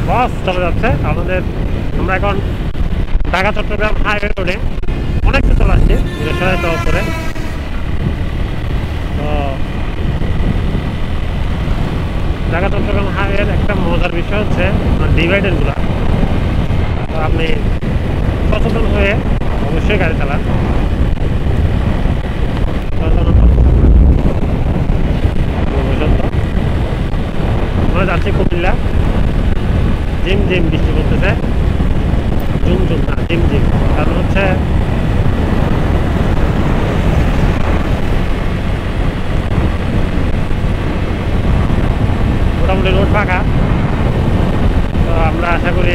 বাস চলে যাচ্ছে আমাদের। আমরা এখন ঢাকা চট্টগ্রাম হাইওয়ে রোডে অনেকটা চলে আসছি টপ করে। তো ঢাকা চট্টগ্রাম হাইওয়ের একটা মজার বিষয় হচ্ছে ডিভাইডারগুলো। তো আপনি সচেতন হয়ে অবশ্যই গাড়ি চালান। আমরা যাচ্ছি কুমিল্লা। জিম জিম বৃষ্টি পড়তেছে, জুম জুম না জিম জিম। কারণ হচ্ছে মোটামুটি রোড ফাঁকা। তো আমরা আশা করি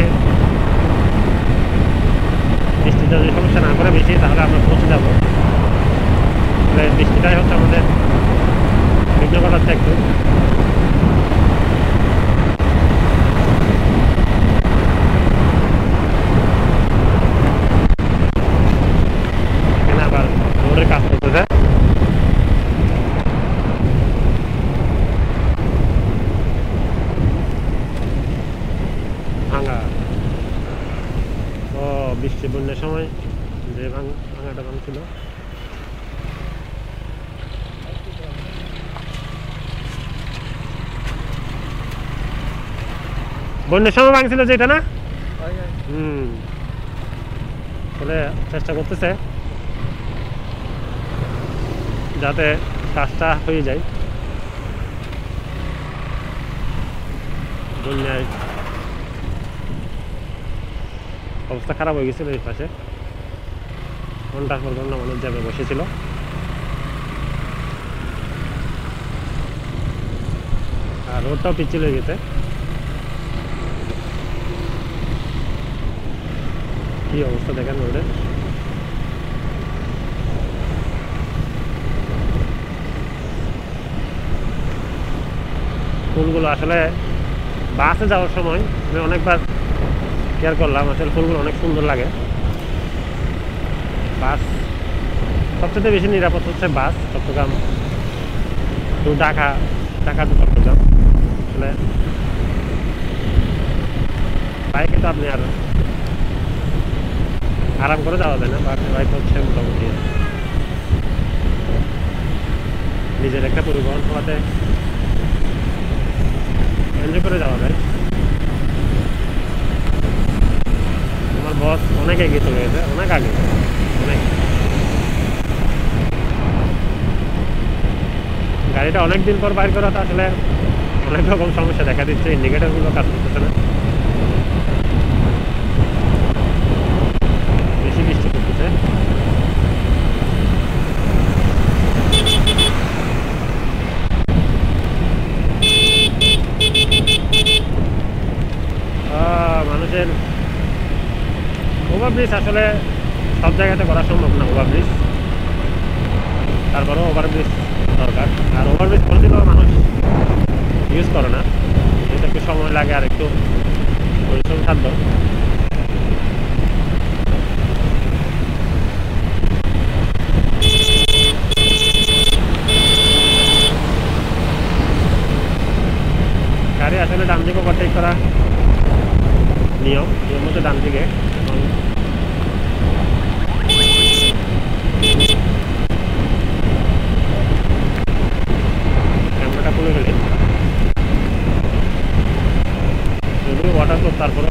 বৃষ্টিটা যদি সমস্যা না করে বেশি, তাহলে আমরা পৌঁছে যাবো। বৃষ্টিটাই হচ্ছে আমাদের বিঘ্ন ঘটাচ্ছে একটু। এখানে আবার রোডের কাজ করতেছে। ভাঙা ও বৃষ্টি বন্যার সময় যে ভাঙাটা ভাঙছিল। বন্যার সময় ভাঙছিল যেটা না, তাহলে চেষ্টা করতেছে যাতে কাজটা হয়ে যায়। বন্যায় অবস্থা খারাপ হয়ে গেছিল এই পাশে, ঘন্টার পর ঘন্টা মানুষ যাবে বসেছিল। আর রোডটাও পিচ্ছিল হয়ে গেছে। কি অবস্থা দেখেন রোডের। ফুলগুলো আসলে বাসে যাওয়ার সময় আমি অনেকবার কেয়ার করলাম, আসলে ফুলগুলো অনেক সুন্দর লাগে। বাস সবচেয়ে বেশি নিরাপদ হচ্ছে বাস, চট্টগ্রাম টু ঢাকা, ঢাকা টু চট্টগ্রাম। আসলে বাইকে তো আপনি আর আরাম করে যাওয়া যায় না, বাইক হচ্ছে মোটামুটি নিজের একটা পরিবহন হওয়াতে এনজয় করে যাওয়া যায়। আমার বস অনেক এগিয়ে চলে গেছে, অনেক আগে, অনেক। গাড়িটা অনেকদিন পর বাইর করা, তো আসলে অনেক রকম সমস্যা দেখা দিচ্ছে। ইন্ডিকেটারগুলো কাজ করতেছে না, বেশি বৃষ্টি করতেছে। মানুষের ওভারব্রিজ আসলে সব জায়গাতে করা সম্ভব না। ওভারব্রিজ, তারপরেও ওভারব্রিজ দরকার। আর ওভারব্রিজ করে দিলেও মানুষ ইউজ করে না, এটা একটু সময় লাগে আর একটু পরিশ্রম সাধ্য। গাড়ি আসলে ডান দিকে ওভারটেক করা নিয়ম মতো ডান দিকে। ক্যামেরাটা খুলে গেলে যদিও ওয়াটারপ্রুফ, তারপরে